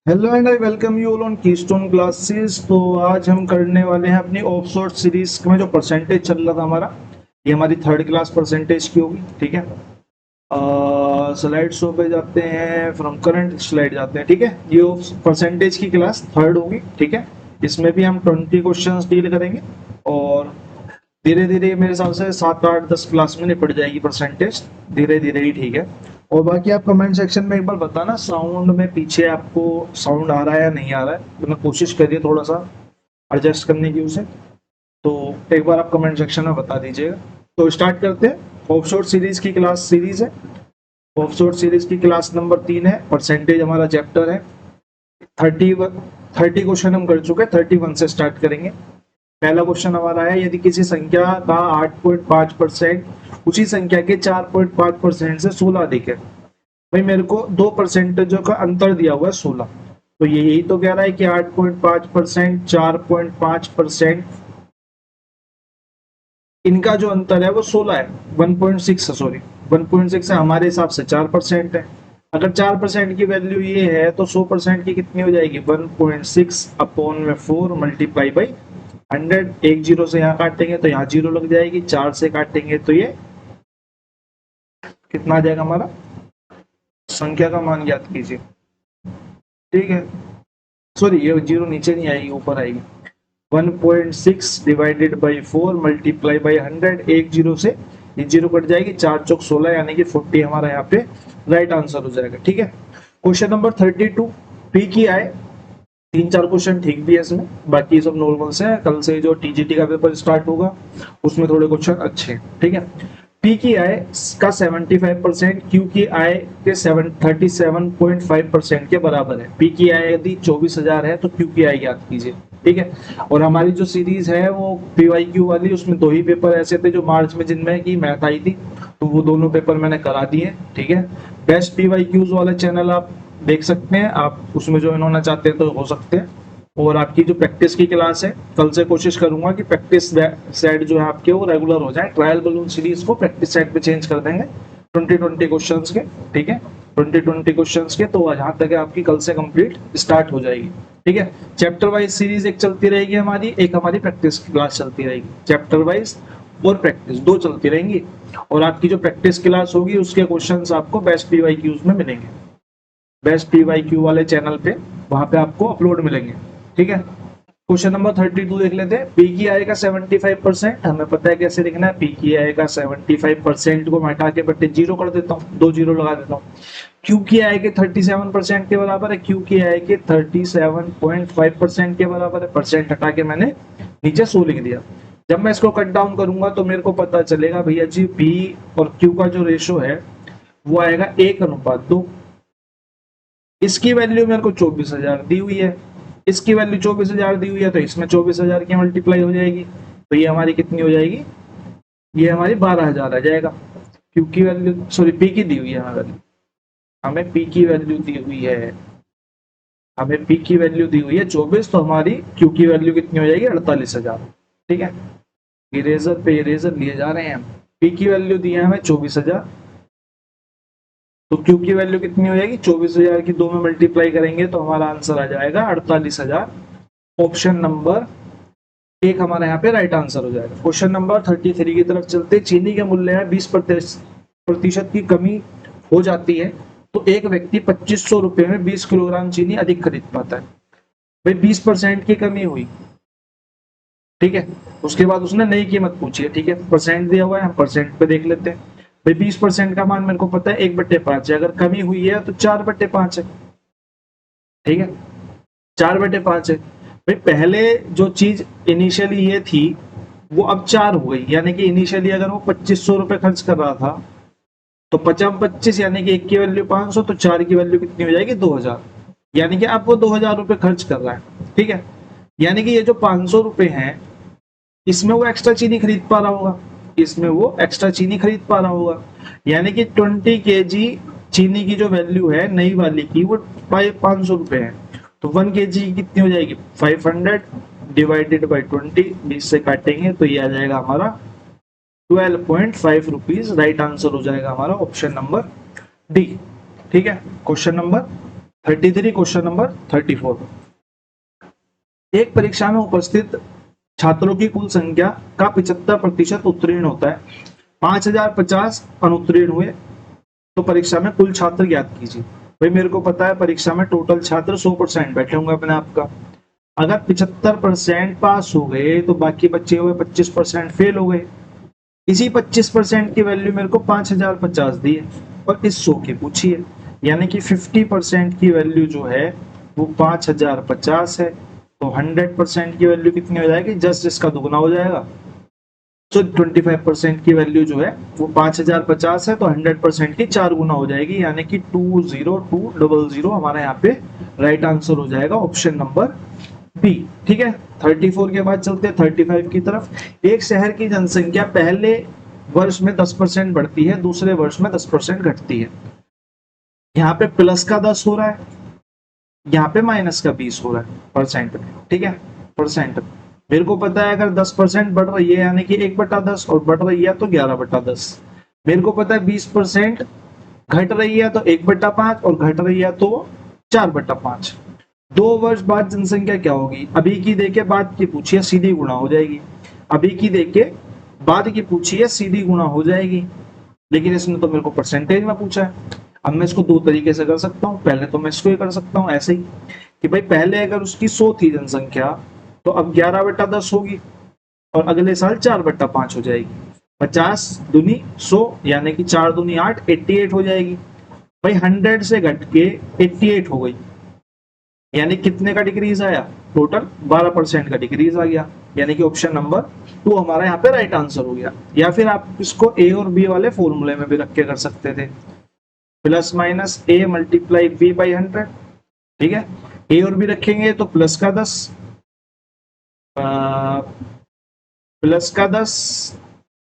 Hello and I welcome you all on keystone classes. तो आज हम करने वाले हैं अपनी ऑफशोर सीरीज में जो परसेंटेज चल रहा था हमारा, ये हमारी थर्ड क्लास परसेंटेज की होगी। ठीक है, स्लाइड शो पे जाते हैं, फ्रॉम करंट स्लाइड जाते हैं। ठीक है, ये परसेंटेज की क्लास थर्ड होगी। ठीक है, इसमें भी हम 20 क्वेश्चंस डील करेंगे और धीरे धीरे मेरे हिसाब से 7 8 10 क्लास में निपट जाएगी परसेंटेज, धीरे धीरे ही। ठीक है, और बाकी आप कमेंट सेक्शन में एक बार बताना साउंड में पीछे आपको साउंड आ रहा है या नहीं आ रहा है, तो मैं कोशिश करिए थोड़ा सा एडजस्ट करने की उसे। तो एक बार आप कमेंट सेक्शन में बता दीजिएगा। तो स्टार्ट करते हैं। ऑफशोर सीरीज की क्लास सीरीज है। ऑफशोर सीरीज की क्लास नंबर 3 है। परसेंटेज हमारा चैप्टर है। 30 क्वेश्चन हम कर चुके हैं, 31 से स्टार्ट करेंगे। पहला क्वेश्चन हमारा है, यदि किसी संख्या का 8.5% उसी संख्या के 4.5% से 16 अधिक है। भाई मेरे को दो परसेंटेजों का अंतर दिया हुआ है 16। तो ये यही तो कह रहा है कि 8.5%, 4.5%, इनका जो अंतर है वो 16 है। 1.6 सॉरी 1.6 है, हमारे हिसाब से 4% है। अगर 4% की वैल्यू ये है तो 100% की कितनी हो जाएगी? 1.6 अपॉन में 4 मल्टीप्लाई बाई 100। एक जीरो से यहाँ काटेंगे तो यहाँ जीरो लग जाएगी, 4 से काटेंगे तो ये कितना आ जाएगा हमारा? संख्या का मान ज्ञात कीजिए। ठीक है, सॉरी ये जीरो नीचे नहीं आएगी, ऊपर आएगी। 1.6 डिवाइडेड बाई 4 मल्टीप्लाई बाई 100। एक जीरो से ये जीरो कट जाएगी, 4 चौक 16 यानी कि 40 हमारा यहाँ पे राइट आंसर हो जाएगा। ठीक है, क्वेश्चन नंबर 32, पी की आय। 3 4 क्वेश्चन ठीक भी है इसमें, बाकी सब नॉर्मल से है। कल से जो टीजीटी का पेपर स्टार्ट होगा उसमें थोड़े क्वेश्चन अच्छे हैं। ठीक है, पी की आय का 75% क्यू की आय के 37.5% के बराबर है। पी की आय यदि 24,000 है तो क्यू की आय ज्ञात कीजिए। ठीक है, और हमारी जो सीरीज है वो पीवाईक्यू वाली, उसमें 2 ही पेपर ऐसे थे जो मार्च में जिनमें की मैथ आई थी, तो वो दोनों पेपर मैंने करा दिए। ठीक है, बेस्ट पीवाईक्यूज वाला चैनल आप देख सकते हैं, आप उसमें जो इन्होंने चाहते हैं तो हो सकते हैं। और आपकी जो प्रैक्टिस की क्लास है, कल से कोशिश करूंगा कि प्रैक्टिस सेट जो है आपके वो रेगुलर हो जाए। ट्रायल बलून सीरीज को प्रैक्टिस सेट पे चेंज कर देंगे 20 क्वेश्चंस के। ठीक है, 20 क्वेश्चंस के, तो जहां तक है आपकी कल से कंप्लीट स्टार्ट हो जाएगी। ठीक है, चैप्टर वाइज सीरीज एक चलती रहेगी हमारी, एक हमारी प्रैक्टिस की क्लास चलती रहेगी। चैप्टर वाइज और प्रैक्टिस दो चलती रहेंगी, और आपकी जो प्रैक्टिस क्लास होगी उसके क्वेश्चंस आपको बेस्ट पीवाईक्यूज में मिलेंगे, बेस्ट पीवाईक्यू वाले चैनल पे, वहां पे आपको अपलोड मिलेंगे। ठीक है, क्वेश्चन नंबर 32 देख लेते हैं। पी की आय का 75%, हमें पता है कैसे लिखना है। पी की आय का 75% को मैं हटा के बट्टे जीरो कर देता हूँ, 2 जीरो लगा देता हूँ। क्यू की आय के 37% के बराबर है, क्यू की आय के 37.5% के बराबर है। परसेंट हटा के मैंने नीचे 100 लिख दिया। जब मैं इसको कट डाउन करूंगा तो मेरे को पता चलेगा भैया जी पी और क्यू का जो रेशो है वो आएगा 1:2। इसकी वैल्यू मेरे को 24,000 दी हुई है, इसकी वैल्यू 24,000 दी हुई है, तो इसमें 24,000 की मल्टीप्लाई हो जाएगी, तो ये हमारी कितनी हो जाएगी? ये हमारी 12,000 आ जाएगा। क्यू की वैल्यू, सॉरी पी की दी हुई है हमें वैल्यू, हमें पी की वैल्यू दी हुई है, हमें पी की वैल्यू दी हुई है 24, तो हमारी क्यू की वैल्यू कितनी हो जाएगी? 48,000। ठीक है, इरेजर पे इरेजर लिए जा रहे हैं हम। पी की वैल्यू दी है हमें 24,000, तो क्यू की वैल्यू कितनी हो जाएगी? 24,000 की 2 में मल्टीप्लाई करेंगे तो हमारा आंसर आ जाएगा 48,000। ऑप्शन नंबर एक हमारा यहाँ पे राइट आंसर हो जाएगा। क्वेश्चन नंबर 33 की तरफ चलते। चीनी के मूल्य में 20% की कमी हो जाती है तो एक व्यक्ति 2500 रुपए में 20 किलोग्राम चीनी अधिक खरीद पाता है। भाई 20% की कमी हुई, ठीक है, उसके बाद उसने नई कीमत पूछी है। ठीक है, परसेंट दिया हुआ है, हम परसेंट पे देख लेते हैं। भाई 20% का मान मेरे को पता है 1/5 है, अगर कमी हुई है तो 4/5 है। ठीक है, 4/5 है। भाई पहले जो चीज इनिशियली ये थी वो अब 4 हो गई, यानी कि इनिशियली अगर वो 2500 रुपए खर्च कर रहा था तो 50 यानी कि एक की वैल्यू 500, तो 4 की वैल्यू कितनी हो जाएगी? 2,000, यानी कि अब वो 2,000 रुपए खर्च कर रहा है। ठीक है, यानी कि ये जो 500 रुपए हैं इसमें वो एक्स्ट्रा चीनी खरीद पा रहा होगा, इसमें वो एक्स्ट्रा चीनी खरीद पा रहा होगा, यानी कि 20 kg चीनी की जो वैल्यू है नई वाली की वो 500 रुपए है, तो 1 kg की कितनी हो जाएगी? 500 डिवाइडेड बाई 20, 20 से काटेंगे तो ये आ जाएगा हमारा 12.5 रुपीज। राइट आंसर हो जाएगा हमारा ऑप्शन नंबर डी। ठीक है, क्वेश्चन नंबर 33 क्वेश्चन नंबर 34। एक परीक्षा में उपस्थित छात्रों की कुल संख्या का 75% उत्तीर्ण होता है, 5050 अनुत्तीर्ण हुए, तो परीक्षा में कुल छात्र ज्ञात कीजिए। भाई मेरे को पता है परीक्षा में टोटल छात्र 100% बैठे होंगे अपने आप का। अगर 75% पास हो गए तो बाकी बच्चे हुए 25% फेल हो गए। इसी 25% की वैल्यू मेरे को 5050 दी है और इस 100 की पूछी है, यानी कि 50% की वैल्यू जो है वो 5050 है। तो 100% की वैल्यू कितनी हो जाएगी, जस्ट इसका दुगना हो जाएगा। तो 25% की वैल्यू जो है वो 5050 है, तो 100% की 4 गुना हो जाएगी, यानी कि 20200 हमारा यहाँ पे राइट आंसर हो जाएगा ऑप्शन नंबर बी। ठीक है, 34 के बाद चलते हैं 35 की तरफ। एक शहर की जनसंख्या पहले वर्ष में 10% बढ़ती है, दूसरे वर्ष में 10% घटती है। यहाँ पे प्लस का 10 हो रहा है, यहाँ पे माइनस का 20 हो रहा है परसेंट में। ठीक है, परसेंट मेरे को पता है अगर 10% बढ़ रही है यानी कि 1/10 और बढ़ रही है तो 11/10। मेरे को पता है 20% घट रही है तो 1/5 और घट रही है तो 4/5। 2 वर्ष बाद जनसंख्या क्या होगी, अभी की देके बाद की पूछिए सीधी गुणा हो जाएगी, अभी की देके बाद की पूछिए सीधी गुणा हो जाएगी, लेकिन इसने तो मेरे को परसेंटेज में पूछा है। अब मैं इसको दो तरीके से कर सकता हूँ, पहले तो मैं इसको ही कर सकता हूँ ऐसे ही कि भाई पहले अगर उसकी 100 थी जनसंख्या तो अब 11/10 होगी और अगले साल 4/5 हो जाएगी। 50 दूनी 100 यानी कि 4 दूनी 8, 88 हो जाएगी। भाई 100 से घट के 88 हो गई, यानी कितने का डिक्रीज आया, टोटल 12% का डिक्रीज आ गया, यानी कि ऑप्शन नंबर 2 हमारा यहाँ पे राइट आंसर हो गया। या फिर आप इसको ए और बी वाले फॉर्मूले में भी रख के कर सकते थे, plus minus a multiply b by 100। ठीक है, ए और बी रखेंगे तो प्लस का 10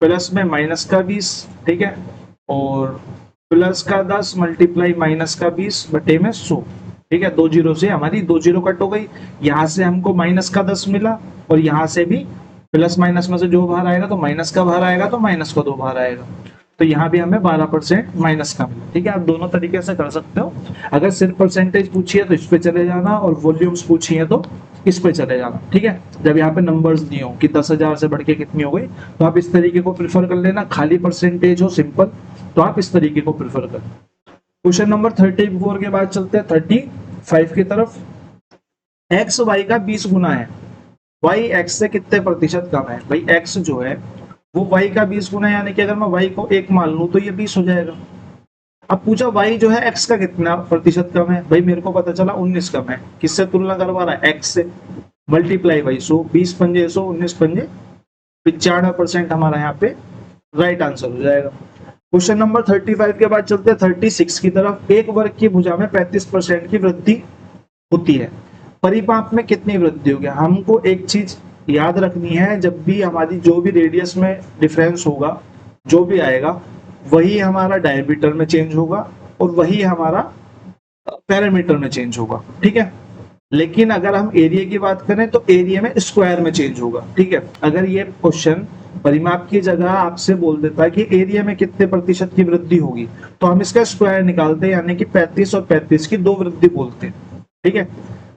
प्लस में माइनस का 20। ठीक है, और प्लस का 10 मल्टीप्लाई माइनस का 20 बटे में 100। ठीक है, 2 जीरो से हमारी 2 जीरो कट हो गई, यहाँ से हमको माइनस का 10 मिला और यहाँ से भी प्लस माइनस में से जो बाहर आएगा तो माइनस का बाहर आएगा, तो माइनस का 2 बाहर आएगा, तो यहाँ भी हमें 12% माइनस का मिला। ठीक है, आप दोनों तरीके से कर सकते हो। अगर सिर्फ परसेंटेज पूछिए तो इस पे चले जाना और वॉल्यूम्स पूछिए तो इस पे चले जाना। ठीक है, जब यहाँ पे नंबर्स दिए हो कि 10,000 से बढ़ के कितनी हो गई तो आप इस तरीके को प्रिफर कर लेना, खाली परसेंटेज हो सिंपल तो आप इस तरीके को प्रिफर कर। क्वेश्चन नंबर 34 के बाद चलते हैं 35 की तरफ। एक्स वाई का 20 गुना है, वाई एक्स से कितने प्रतिशत कम है। भाई एक्स जो है वो वाई का 20 गुना, यानी कि अगर मैं वाई को 1 मान लूं तो ये 20 हो जाएगा। अब पूछा वाई जो है एक्स का कितना प्रतिशत कम है, भाई मेरे को पता चला 19 कम है। किससे तुलना करवा रहा है, एक्स से, मल्टीप्लाई बाई 100, 20 पंजे 100, 19 पंजे 95% हमारा यहाँ पे राइट आंसर हो जाएगा। क्वेश्चन नंबर 35 के बाद चलते हैं 36 की तरफ। एक वर्ग की भुजा में 35% की वृद्धि होती है, परिमाप में कितनी वृद्धि होगी। हमको एक चीज याद रखनी है, जब भी हमारी जो भी रेडियस में डिफरेंस होगा जो भी आएगा वही हमारा डायमीटर में चेंज होगा और वही हमारा पैरामीटर में चेंज होगा। ठीक है, लेकिन अगर हम एरिया की बात करें तो एरिया में स्क्वायर में चेंज होगा। ठीक है, अगर ये क्वेश्चन परिमाप की जगह आपसे बोल देता है कि एरिया में कितने प्रतिशत की वृद्धि होगी तो हम इसका स्क्वायर निकालते हैं, यानी कि 35 और 35 की 2 वृद्धि बोलते हैं। ठीक है,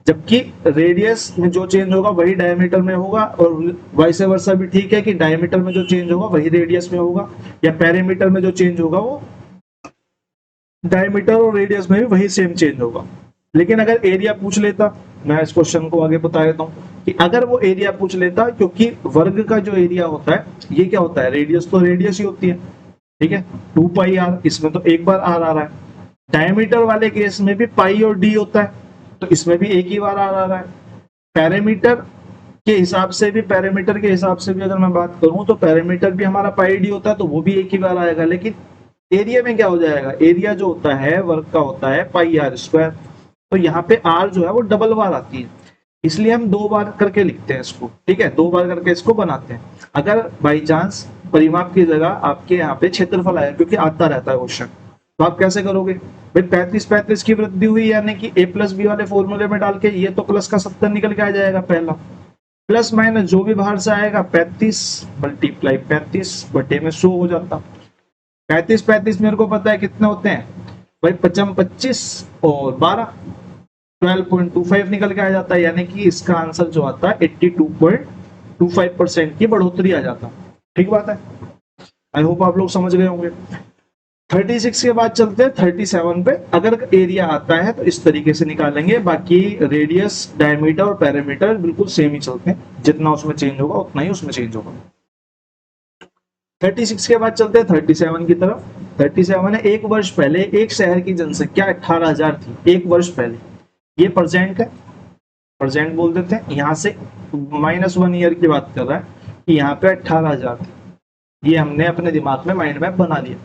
जबकि रेडियस में जो चेंज होगा वही डायमीटर में होगा और वाइस वर्सा भी ठीक है कि डायमीटर में जो चेंज होगा वही रेडियस में होगा, या पैरामीटर में जो चेंज होगा वो डायमीटर और रेडियस में भी वही सेम चेंज होगा। लेकिन अगर एरिया पूछ लेता, मैं इस क्वेश्चन को आगे बता देता हूँ कि अगर वो एरिया पूछ लेता, क्योंकि वर्ग का जो एरिया होता है ये क्या होता है, रेडियस तो रेडियस ही होती है। ठीक है, 2 पाई आर, इसमें तो एक बार आर आ रहा है। डायमीटर वाले केस में भी पाई और डी होता है, तो इसमें भी एक ही बार आर आ रहा है। पैरामीटर के हिसाब से भी, पैरामीटर के हिसाब से भी अगर मैं बात करूं तो पैरामीटर भी हमारा पाई डी होता है, तो वो भी एक ही बार आएगा। लेकिन एरिया में क्या हो जाएगा, एरिया जो होता है वर्ग का होता है पाई आर स्क्वायर, तो यहाँ पे आर जो है वो डबल बार आती है, इसलिए हम 2 बार करके लिखते हैं इसको। ठीक है, 2 बार करके इसको बनाते हैं। अगर बाई चांस परिमाप की जगह आपके यहाँ पे क्षेत्रफल आया, क्योंकि आता रहता है क्वेश्चन, तो आप कैसे करोगे, भाई 35 की वृद्धि हुई यानी कि a प्लस बी वाले फॉर्मूले में डाल के ये तो प्लस का 70 निकल के आ जाएगा पहला, प्लस माइनस जो भी बाहर से आएगा 35 मल्टीप्लाई 35 बटे में 100 हो जाता। 35 मेरे को पता है कितने होते हैं भाई, 55 25 और 12, 12.25 निकल के आ जाता है, यानी कि इसका आंसर जो आता है 82.25% की बढ़ोतरी आ जाता है। ठीक बात है, आई होप आप लोग समझ गए होंगे। 36 के बाद चलते हैं 37 पे। अगर एरिया आता है तो इस तरीके से निकालेंगे, बाकी रेडियस, डायमीटर और पैरामीटर बिल्कुल सेम ही चलते हैं, जितना उसमें चेंज होगा उतना ही उसमें चेंज होगा। 36 के बाद चलते हैं 37 की तरफ। 37 है, एक वर्ष पहले एक शहर की जनसंख्या 18,000 थी, एक वर्ष पहले। ये प्रेजेंट है, प्रेजेंट बोल देते हैं, यहाँ से -1 ईयर की बात कर रहा है कि यहाँ पे 18,000 थी। ये हमने अपने दिमाग में माइंड मैप बना लिया।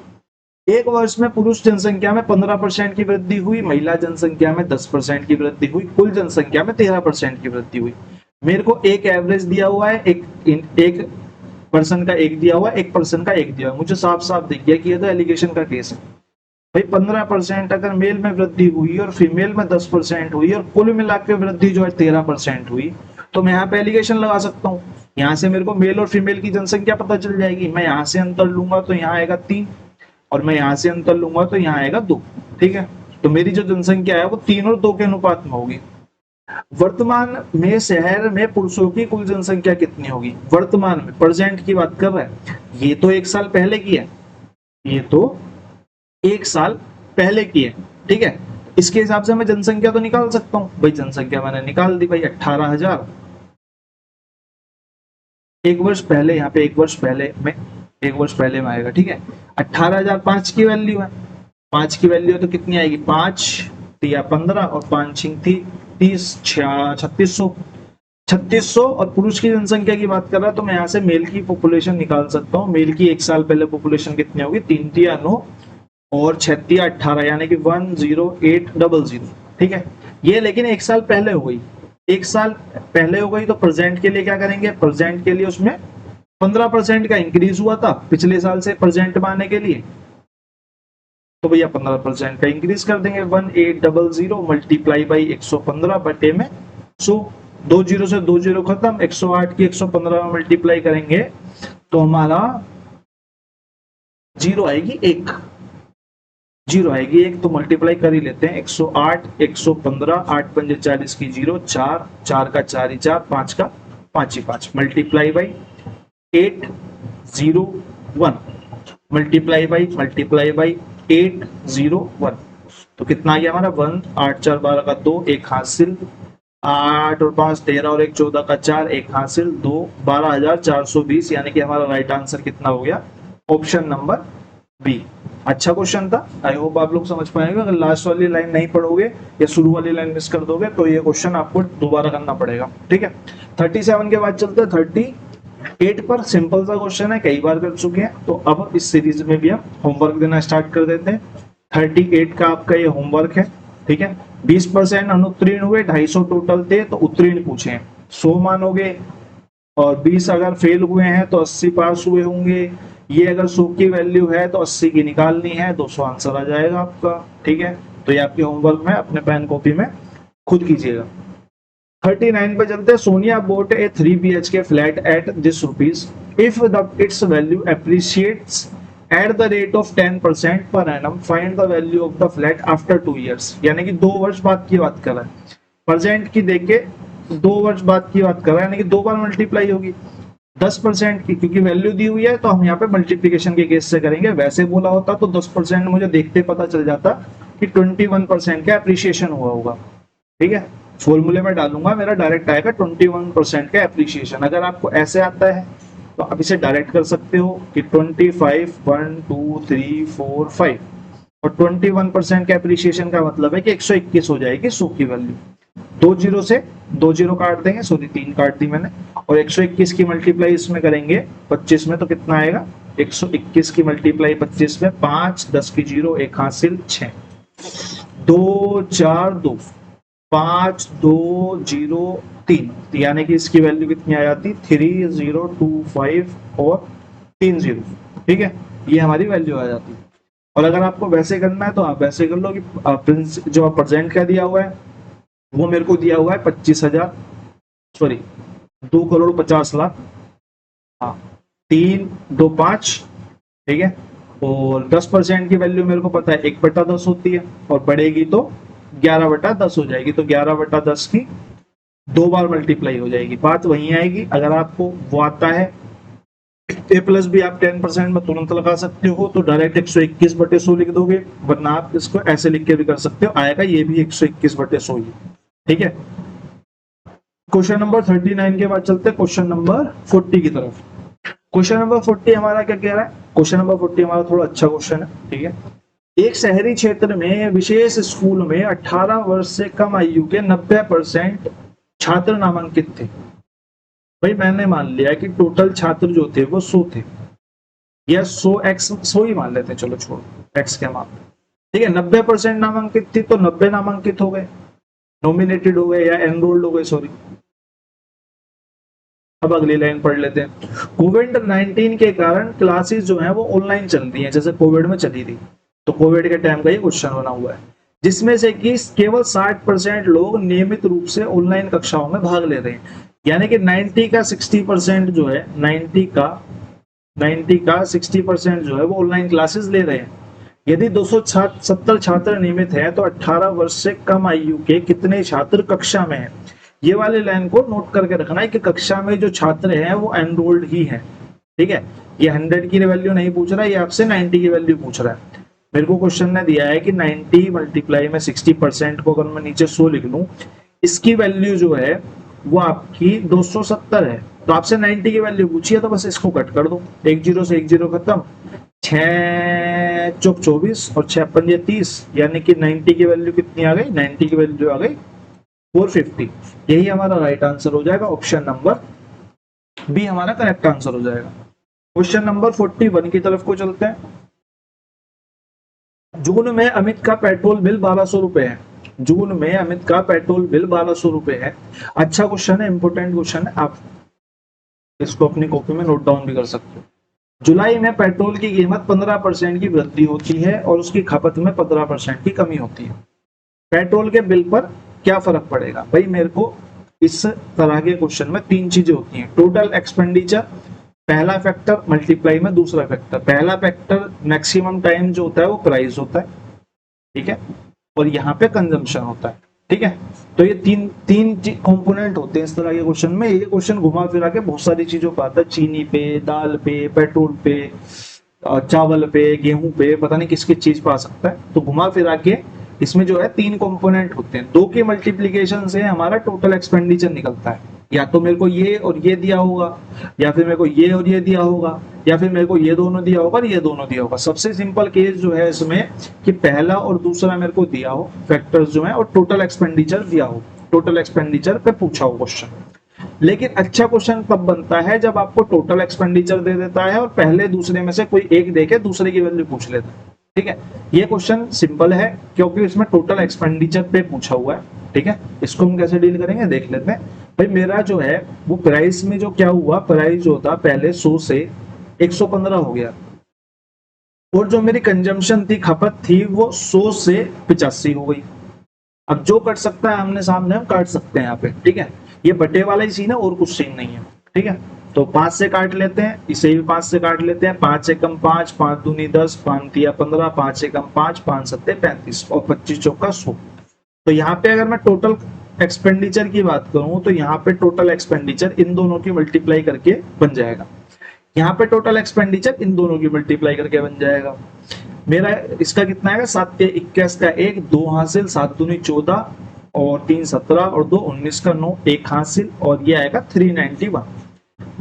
एक वर्ष में पुरुष जनसंख्या में 15% की वृद्धि हुई, महिला जनसंख्या में 10% की वृद्धि हुई, कुल जनसंख्या में 13% की वृद्धि हुई। मेरे को एक एवरेज दिया हुआ है, एक पर्सन का एक दिया हुआ है, एक पर्सन का एक दिया हुआ है। मुझे साफ साफ दिख गया कि ये तो एलिगेशन का केस है भाई। 15% अगर मेल में वृद्धि हुई और फीमेल में 10% हुई और कुल मिला के वृद्धि जो है 13% हुई, तो मैं यहाँ पे एलिगेशन लगा सकता हूँ। यहाँ से मेरे को मेल और फीमेल की जनसंख्या पता चल जाएगी। मैं यहाँ से अंतर लूंगा तो यहाँ आएगा 3, और मैं यहाँ से अंतर लूंगा तो यहाँ आएगा 2। ठीक है, तो मेरी जो जनसंख्या है वो 3 और 2 के अनुपात में होगी। वर्तमान में शहर में पुरुषों की कुल जनसंख्या कितनी होगी? वर्तमान में, प्रेजेंट की बात कर रहा है। ये तो 1 साल पहले की है, ये तो 1 साल पहले की है। ठीक है, इसके हिसाब से मैं जनसंख्या तो निकाल सकता हूँ भाई। जनसंख्या मैंने निकाल दी भाई 18,000। एक वर्ष पहले, यहाँ पे 1 वर्ष पहले में, 1 वर्ष पहले में आएगा। ठीक है, 18,000 5 की वैल्यू है। 5 की वैल्यू तो कितनी आएगी? 5 या 15 और 5 थी 30, 3600। 3600 और पुरुष की जनसंख्या की बात कर रहा है तो मैं यहाँ से मेल की पॉपुलेशन निकाल सकता हूँ। मेल की 1 साल पहले पॉपुलेशन कितनी होगी? 3 तिया 9 और 6 तिया 18, यानी कि 10800। ठीक है, ये लेकिन 1 साल पहले हो गई। 1 साल पहले हो गई तो प्रेजेंट के लिए क्या करेंगे? प्रेजेंट के लिए उसमें 15% का इंक्रीज हुआ था पिछले साल से प्रेजेंट में आने के लिए, तो भैया 15% का इंक्रीज कर देंगे। 1800 मल्टीप्लाई बाई 115 बटे में 100। 2 जीरो से 2 जीरो खत्म, 108 की 115 में मल्टीप्लाई करेंगे तो हमारा जीरो आएगी 1, जीरो आएगी 1। तो मल्टीप्लाई कर ही लेते हैं। 108 115, 8 पंजे 40 की 0, 4 4 का 4 ही 4, 5 का 5 ही 5, मल्टीप्लाई बाई 801 मल्टीप्लाई बाई 801। तो कितना आ गया हमारा? 1 8 4 12 का 2, 1 हासिल, 8 और 5 13 और 1 14 का 4, 1 हासिल, 2 12,420। यानी कि हमारा राइट आंसर कितना हो गया? Option number B. अच्छा क्वेश्चन था, आई होप आप लोग समझ पाएंगे। अगर लास्ट वाली लाइन नहीं पढ़ोगे या शुरू वाली लाइन मिस कर दोगे तो ये क्वेश्चन आपको दोबारा करना पड़ेगा। ठीक है, 37 के बाद चलते हैं 38 पर। सिंपल सा क्वेश्चन है, कई बार कर चुके हैं, तो अब इस सीरीज में भी हम होमवर्क देना स्टार्ट कर देते हैं। 38 का आपका ये होमवर्क है। ठीक है, 20% अनुत्तीर्ण हुए, 250 टोटल थे तो उत्तीर्ण पूछे 100 मानोगे, और 20 अगर फेल हुए हैं तो 80 पास हुए होंगे। ये अगर 100 की वैल्यू है तो 80 की निकालनी है, 200 आंसर आ जाएगा आपका। ठीक है, तो ये आपके होमवर्क में अपने पेन कॉपी में खुद कीजिएगा। 39 पे चलते हैं। Sonia bought a 3 BHK flat at this rupees if its value appreciates at the rate of 10% per annum. Find the value of the flat after 2 years. यानी कि 2 वर्ष बाद की बात कर रहा है, प्रेजेंट की देके 2 वर्ष बाद की बात कर रहा है, यानी कि 2 बार मल्टीप्लाई होगी 10% की, क्योंकि वैल्यू दी हुई है तो हम यहाँ पे मल्टीप्लीकेशन के केस से करेंगे। वैसे बोला होता तो 10% मुझे देखते पता चल जाता कि 21% का एप्रिसिएशन हुआ होगा। ठीक है, फॉर्मूले में डालूंगा, मेरा डायरेक्ट आएगा 21% का एप्रिसिएशन। अगर आपको ऐसे आता है तो आप इसे डायरेक्ट कर सकते हो कि 25 1 2 3 4 5, और 21% का एप्रिसिएशन का मतलब है कि 121 हो जाएगी 100 की वैल्यू। 2 जीरो से 2 जीरो काट देंगे, सॉरी 3 काट दी मैंने, और 121 की मल्टीप्लाई इसमें करेंगे 25 में तो कितना आएगा? 121 की मल्टीप्लाई 25 में, 5 10 की 0, 1 हासिल 6, 2 4 2 5 2 0 3, यानी कि इसकी वैल्यू कितनी आ जाती? 3025 और 30। ठीक है, ये हमारी वैल्यू आ जाती है। और अगर आपको वैसे करना है तो आप वैसे कर लो कि जो प्रेजेंट का दिया हुआ है वो मेरे को दिया हुआ है 25,000, सॉरी 2,50,00,000। हाँ, 3 2 5। ठीक है, और 10% की वैल्यू मेरे को पता है 1/10 होती है, और बढ़ेगी तो 11/10 हो जाएगी, तो 11/10 की 2 बार मल्टीप्लाई हो जाएगी। बात वहीं आएगी, अगर आपको वो आता है ए प्लस भी आप 10% में तुरंत लगा सकते हो तो डायरेक्ट 121/100 लिख दोगे, वरना आप इसको ऐसे लिख के भी कर सकते हो, आएगा ये भी 121/100 ही। ठीक है, क्वेश्चन नंबर 39 के बाद चलते हैं क्वेश्चन नंबर 40 की तरफ। क्वेश्चन नंबर 40 हमारा क्या कह रहा है? क्वेश्चन नंबर 40 हमारा थोड़ा अच्छा क्वेश्चन है। ठीक है, एक शहरी क्षेत्र में विशेष स्कूल में 18 वर्ष से कम आयु के 90% छात्र नामांकित थे। भाई मैंने मान लिया कि टोटल छात्र जो थे वो 100 थे, या 100 ही मान लेते हैं, चलो छोड़ो एक्स के मान। ठीक है, 90% नामांकित थी तो 90 नामांकित हो गए, नॉमिनेटेड हो गए या एनरोल्ड हो गए, सॉरी। अब अगली लाइन पढ़ लेते हैं। कोविड-19 के कारण क्लासेस जो है वो ऑनलाइन चल रही है, जैसे कोविड में चली थी, तो कोविड के टाइम का ये क्वेश्चन बना हुआ है, जिसमें से कि केवल 60% लोग नियमित रूप से ऑनलाइन कक्षाओं में भाग ले रहे हैं। यानी कि 90 का 60% जो है, 90 का 60% जो है वो ऑनलाइन क्लासेस ले रहे हैं। यदि 270 छात्र नियमित है तो 18 वर्ष से कम आयु के कितने छात्र कक्षा में हैं? ये वाली लाइन को नोट करके रखना है कि कक्षा में जो छात्र हैं वो एनरोल्ड ही हैं। ठीक है, ये 100 की वैल्यू नहीं पूछ रहा है, ये आपसे 90 की वैल्यू पूछ रहा है। मेरे को क्वेश्चन ने दिया है कि 90 मल्टीप्लाई में 60% को अगर मैं नीचे 100 लिख लूं, इसकी वैल्यू जो है वो आपकी 270 है, तो आपसे 90 की वैल्यू पूछी है, तो बस इसको कट कर दो, 1 0 से 1 0 खत्म, 6 चौक 24 और 6 पंजे 30, यानी कि 90 की वैल्यू कितनी आ गई? 90 की वैल्यू आ गई 450। यही हमारा राइट आंसर हो जाएगा, ऑप्शन नंबर बी हमारा करेक्ट आंसर हो जाएगा। क्वेश्चन नंबर 41 की तरफ को चलते हैं। जून में अमित का पेट्रोल बिल 1200 रुपए है। जून में अमित का पेट्रोल बिल 1200 रुपए है। अच्छा क्वेश्चन है, इंपोर्टेंट क्वेश्चन है, आप इसको अपनी कॉपी में नोट डाउन भी कर सकते हो। जुलाई में पेट्रोल की कीमत 15% की वृद्धि होती है और उसकी खपत में 15% की कमी होती है। पेट्रोल के बिल पर क्या फर्क पड़ेगा? भाई मेरे को इस तरह के क्वेश्चन में 3 चीजें होती हैं, टोटल एक्सपेंडिचर, पहला फैक्टर मल्टीप्लाई में दूसरा फैक्टर। पहला फैक्टर मैक्सिमम टाइम जो होता है वो प्राइस होता है, ठीक है, और यहाँ पे कंजम्पशन होता है। ठीक है, तो ये तीन कंपोनेंट होते हैं इस तरह के क्वेश्चन में। ये क्वेश्चन घुमा फिरा के बहुत सारी चीजों पर आता है, चीनी पे, दाल पे, पेट्रोल पे, चावल पे, गेहूं पे, पता नहीं किस किस चीज पे आ सकता है। तो घुमा फिरा के इसमें जो है 3 कंपोनेंट होते हैं, 2 की मल्टीप्लीकेशन से हमारा टोटल एक्सपेंडिचर निकलता है। या तो मेरे को ये और ये दिया होगा, या फिर मेरे को ये और ये दिया होगा, या फिर मेरे को ये दोनों दिया होगा और ये दोनों दिया होगा। सबसे सिंपल केस जो है इसमें कि पहला और दूसरा मेरे को दिया हो, फैक्टर्स जो है, और टोटल एक्सपेंडिचर दिया हो, टोटल एक्सपेंडिचर पे पूछा हो क्वेश्चन। लेकिन अच्छा क्वेश्चन तब बनता है जब आपको टोटल एक्सपेंडिचर दे देता है और पहले दूसरे में से कोई एक देके दूसरे की वैल्यू पूछ लेता है। ठीक है, ये क्वेश्चन सिंपल है क्योंकि इसमें टोटल एक्सपेंडिचर पे पूछा हुआ है। ठीक है, इसको हम कैसे डील करेंगे देख लेते हैं। भाई मेरा जो है वो प्राइस में जो क्या हुआ, प्राइस जो था पहले 100 से 115 हो गया, और जो मेरी कंजम्पशन थी, खपत थी, वो 100 से 85 हो गई। अब जो कट सकता है आमने सामने हम काट सकते हैं यहाँ पे। ठीक है, ये बटे वाला ही सीन है और कुछ सीन नहीं है। ठीक है, तो 5 से काट लेते हैं, इसे भी 5 से काट लेते हैं। 5 से कम 5, 5 दूनी 10, 5 तिया 15, 5 से कम 5, 5 सत्ते 35 और 25 चौका 100। तो यहाँ पे अगर मैं टोटल एक्सपेंडिचर की बात करूं तो यहाँ पे टोटल एक्सपेंडिचर इन दोनों की मल्टीप्लाई करके बन जाएगा। यहाँ पे टोटल एक्सपेंडिचर इन दोनों की मल्टीप्लाई करके बन जाएगा। मेरा इसका कितना है? 7 के 21 का 1, 2 हासिल, 7 दूनी 14 और 3 17 और 2 19 का 9, 1 हासिल, और ये आएगा 391।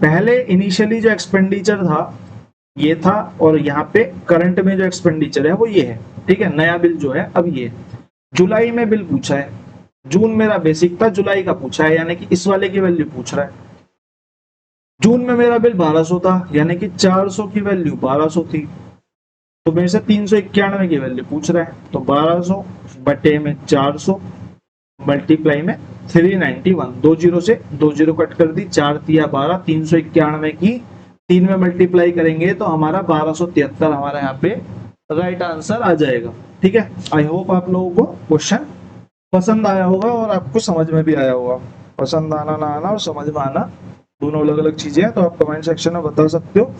पहले इनिशियली जो एक्सपेंडिचर था ये था, और यहाँ पे करंट में जो एक्सपेंडिचर है वो ये है। ठीक है, नया बिल जो है अब ये जुलाई में बिल पूछा है, जून मेरा बेसिक था, जुलाई का पूछा है, यानी कि इस वाले की वैल्यू पूछ रहा है। जून में मेरा बिल 1200 था, यानी कि 400 की वैल्यू 1200 थी, तो मेरे से 391 की वैल्यू पूछ रहा है। तो 1200 बटे में 400 मल्टीप्लाई में 391, 2 जीरो से 2 जीरो कट कर दी, 4 तिया 12, 391 की 3 में मल्टीप्लाई करेंगे तो हमारा 1273 हमारा यहाँ पे राइट आंसर आ जाएगा। ठीक है, आई होप आप लोगों को क्वेश्चन पसंद आया होगा और आपको समझ में भी आया होगा। पसंद आना ना आना और समझ में आना दोनों अलग अलग चीजें हैं, तो आप कमेंट सेक्शन में बता सकते हो।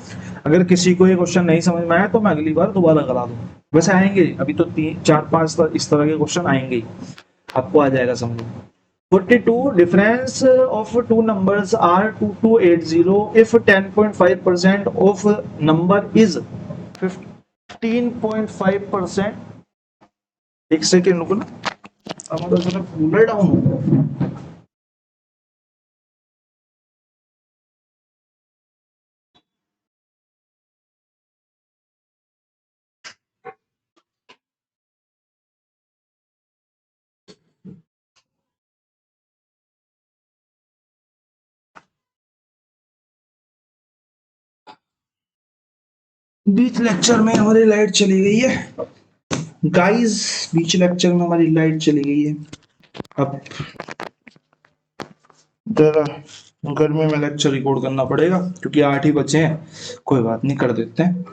अगर किसी को ये क्वेश्चन नहीं समझ में आया तो मैं अगली बार दोबारा करा दूँ। वैसे आएंगे, अभी तो 3 4 5 इस तरह के क्वेश्चन आएंगे। आपको आ जाएगा समझ में। 42 difference of two numbers are 2280 if 10.5% of number is 15.5%। एक सेकेंड रुको ना, हमारा जरा कूलर डाउन हो गया। बीच लेक्चर में हमारी लाइट चली गई है गाइस, बीच लेक्चर में हमारी लाइट चली गई है। अब जरा गर्मी में लेक्चर रिकॉर्ड करना पड़ेगा क्योंकि 8 ही बचे हैं। कोई बात नहीं, कर देते हैं।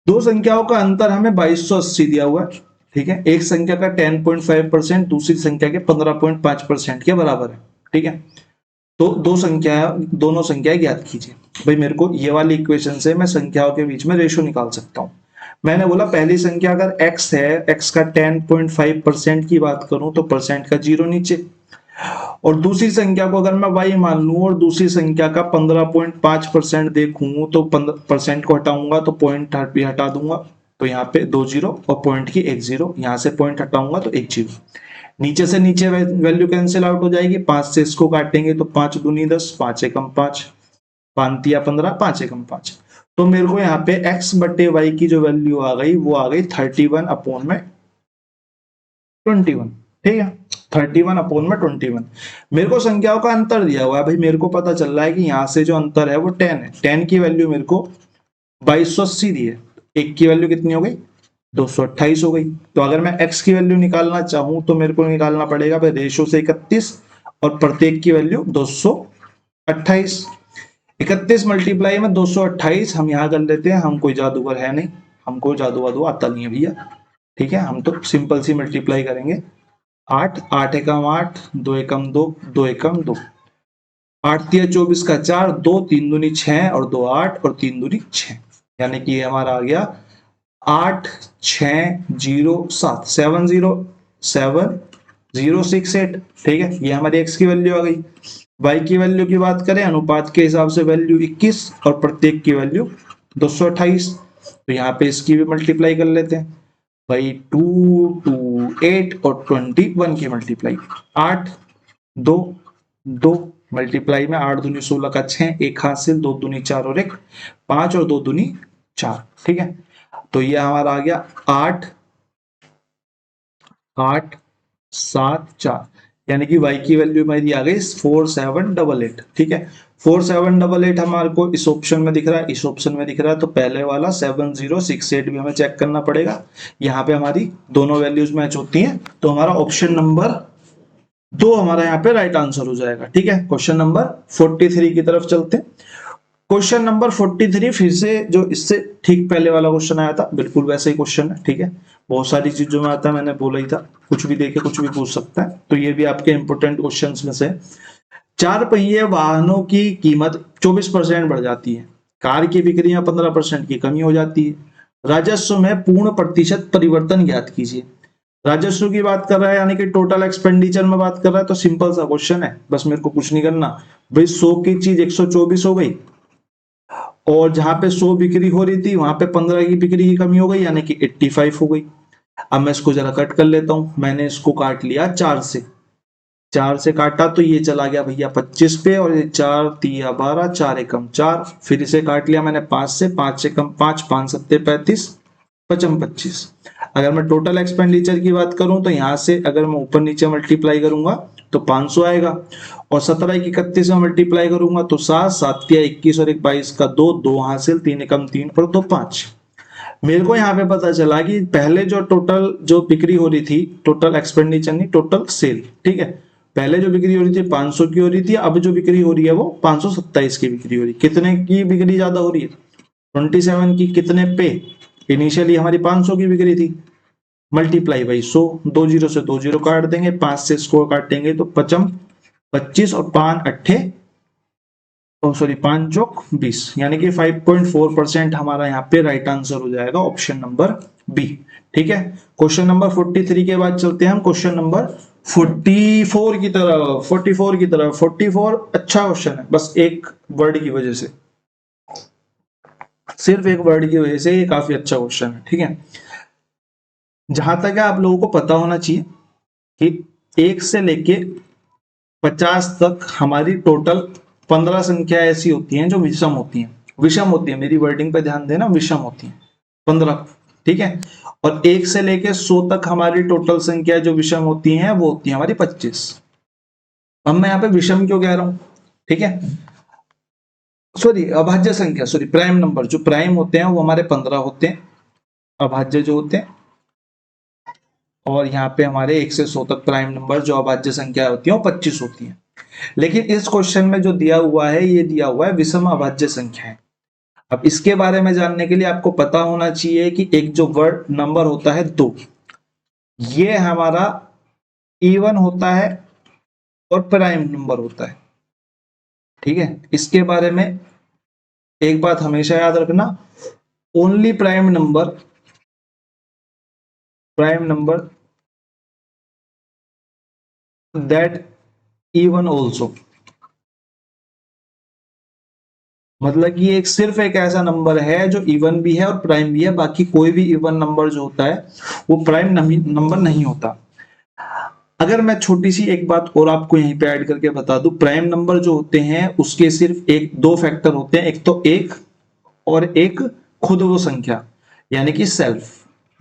दो संख्याओं का अंतर हमें 2280 दिया हुआ है, ठीक है। एक संख्या का 10.5% दूसरी संख्या के 15.5% के बराबर है, ठीक है। तो दोनों संख्याएं ज्ञात कीजिए। भाई मेरे को ये वाली इक्वेशन से मैं संख्याओं के बीच में रेशो निकाल सकता हूँ। मैंने बोला पहली संख्या अगर x है, x का 10.5% की बात करूं तो परसेंट का 0 नीचे, और दूसरी संख्या को अगर मैं y मान लूं और दूसरी संख्या का 15.5% देखूं तो परसेंट को हटाऊंगा तो पॉइंट भी हटा दूंगा, तो यहाँ पे 2 जीरो और पॉइंट की 1 जीरो, यहाँ से पॉइंट हटाऊंगा तो 1 जीरो। नीचे से नीचे वैल्यू कैंसिल आउट हो जाएगी, 5 से इसको काटेंगे तो 5 दूनी 10, 5 एकम 5, 5 या 15, 5 एकम 5। तो मेरे को यहाँ पे x बटे y की जो वैल्यू आ गई वो आ गई 31 अपॉन में 21, ठीक है। 31 अपॉन में 21। मेरे को संख्याओं का अंतर दिया हुआ है, भाई मेरे को पता चल रहा है कि यहाँ से जो अंतर है वो 10 है। 10 की वैल्यू मेरे को 2280 दी है, एक की वैल्यू कितनी हो गई 228 हो गई। तो अगर मैं x की वैल्यू निकालना चाहूं तो मेरे को निकालना पड़ेगा भाई रेशो से 31 और प्रत्येक की वैल्यू 228। 31 मल्टीप्लाई में 228 हम यहाँ कर लेते हैं, हम कोई जादूगर है नहीं, हमको जादू वादू आता नहीं है भैया, ठीक है। हम तो सिंपल सी मल्टीप्लाई करेंगे। 8, 8 एकम 8, 2 एकम 2, 2 एकम 2, 8 तिया 24 का 4, 2 3 दूनी 6 और 2 8 और 3 दूनी 6, यानी कि ये हमारा आ गया 8 6 0 7 7 0 7 0 6 8, ठीक है। ये हमारी x की वैल्यू आ गई। y की वैल्यू की बात करें अनुपात के हिसाब से वैल्यू 21 और प्रत्येक की वैल्यू 228, तो यहाँ पे इसकी भी मल्टीप्लाई कर लेते हैं भाई। 2 2 8 और 21 की मल्टीप्लाई 8 2 2 मल्टीप्लाई में 8 दूनी 16 का 6, एक हासिल, 2 दूनी 4 और 1 5 और 2 दूनी 4, ठीक है। तो ये हमारा आ गया 8 8 7 4, यानी कि y की वैल्यू मेरी आ गई 4788, ठीक है। 4788 हमारे को इस ऑप्शन में दिख रहा है, इस ऑप्शन में दिख रहा है, तो पहले वाला 7068 भी हमें चेक करना पड़ेगा। यहाँ पे हमारी दोनों वैल्यूज मैच होती हैं, तो हमारा ऑप्शन नंबर 2 हमारा यहाँ पे राइट आंसर हो जाएगा, ठीक है। क्वेश्चन नंबर 43 की तरफ चलते हैं। क्वेश्चन नंबर 43 फिर से जो इससे ठीक पहले वाला क्वेश्चन आया था बिल्कुल वैसे ही क्वेश्चन है, ठीक है। बहुत सारी चीजों में आता है, मैंने बोला ही था, कुछ भी देखे कुछ भी पूछ सकता है, तो ये भी आपके इंपोर्टेंट क्वेश्चंस में से। 4 पहिए वाहनों की कीमत 24% बढ़ जाती है, कार की बिक्री में 15% की कमी हो जाती है, राजस्व में पूर्ण प्रतिशत परिवर्तन ज्ञात कीजिए। राजस्व की बात कर रहा है यानी कि टोटल एक्सपेंडिचर में बात कर रहा है, तो सिंपल सा क्वेश्चन है, बस मेरे को कुछ नहीं करना भाई। 100 की चीज 124 हो गई, और जहां पे 100 बिक्री हो रही थी वहां पे 15 की बिक्री की कमी हो गई, यानी कि 85 हो गई। अब मैं इसको जरा कट कर लेता हूं, मैंने इसको काट लिया 4 से, 4 से काटा तो ये चला गया भैया 25 पे, और ये 4 तिया 12, 4 एकम 4, फिर इसे काट लिया मैंने 5 से, 5 एकम 5, 5 सत्ते 35, 55 25। अगर मैं टोटल एक्सपेंडिचर की बात करूं तो यहां से अगर मैं ऊपर नीचे मल्टीप्लाई करूंगा तो 500 आएगा, और 17 की 31 में मल्टीप्लाई करूंगा तो 7 7 या 21 और 1 22 का 2 2 हासिल, 3 एकम 3 और 2 5। मेरे को यहाँ पे पता चला कि पहले जो टोटल जो बिक्री हो रही थी, टोटल एक्सपेंडिचर नहीं टोटल सेल, ठीक है। पहले जो बिक्री हो रही थी 500 की हो रही थी, अब जो बिक्री हो रही है वो 527 की बिक्री हो रही है। कितने की बिक्री ज्यादा हो रही है 27 की, कितने पे इनिशियली हमारी 500 की बिक्री थी, मल्टीप्लाई बाई 100, 2 जीरो से 2 जीरो काट देंगे, 5 से इसको काटेंगे तो 55 25 और 5 अट्ठे, सॉरी 5 चौक 20, यानी कि 5.4% हमारा यहाँ पे राइट आंसर हो जाएगा ऑप्शन नंबर बी, ठीक है। क्वेश्चन नंबर 43 के बाद चलते हैं हम क्वेश्चन नंबर 44 की तरफ 44 अच्छा क्वेश्चन है, बस एक वर्ड की वजह से, सिर्फ एक वर्ड की वजह से ये काफी अच्छा क्वेश्चन है। ठीक है, जहां तक है आप लोगों को पता होना चाहिए कि 1 से लेके 50 तक हमारी टोटल 15 संख्या ऐसी होती हैं जो विषम होती हैं, मेरी वर्डिंग पे ध्यान देना, विषम होती हैं 15। ठीक है, और 1 से लेके 100 तक हमारी टोटल संख्या जो विषम होती हैं वो होती है हमारी 25। अब मैं यहाँ पे विषम क्यों कह रहा हूं, ठीक है, सॉरी अभाज्य संख्या, सॉरी प्राइम नंबर, जो प्राइम होते हैं वो हमारे 15 होते हैं, अभाज्य जो होते हैं, और यहाँ पे हमारे 1 से 100 तक प्राइम नंबर जो अभाज्य संख्या होती है वो 25 होती है। लेकिन इस क्वेश्चन में जो दिया हुआ है ये दिया हुआ है विषम अभाज्य संख्या है। अब इसके बारे में जानने के लिए आपको पता होना चाहिए कि एक जो वर्ड नंबर होता है 2, ये हमारा इवन होता है और प्राइम नंबर होता है। ठीक है, इसके बारे में एक बात हमेशा याद रखना, only prime number that even also, मतलब कि एक सिर्फ एक ऐसा नंबर है जो इवन भी है और प्राइम भी है, बाकी कोई भी इवन नंबर जो होता है वो प्राइम नंबर नहीं होता। अगर मैं छोटी सी एक बात और आपको यहीं पे ऐड करके बता दूं, प्राइम नंबर जो होते हैं उसके सिर्फ एक दो फैक्टर होते हैं, एक तो एक और एक खुद वो संख्या, यानी कि सेल्फ,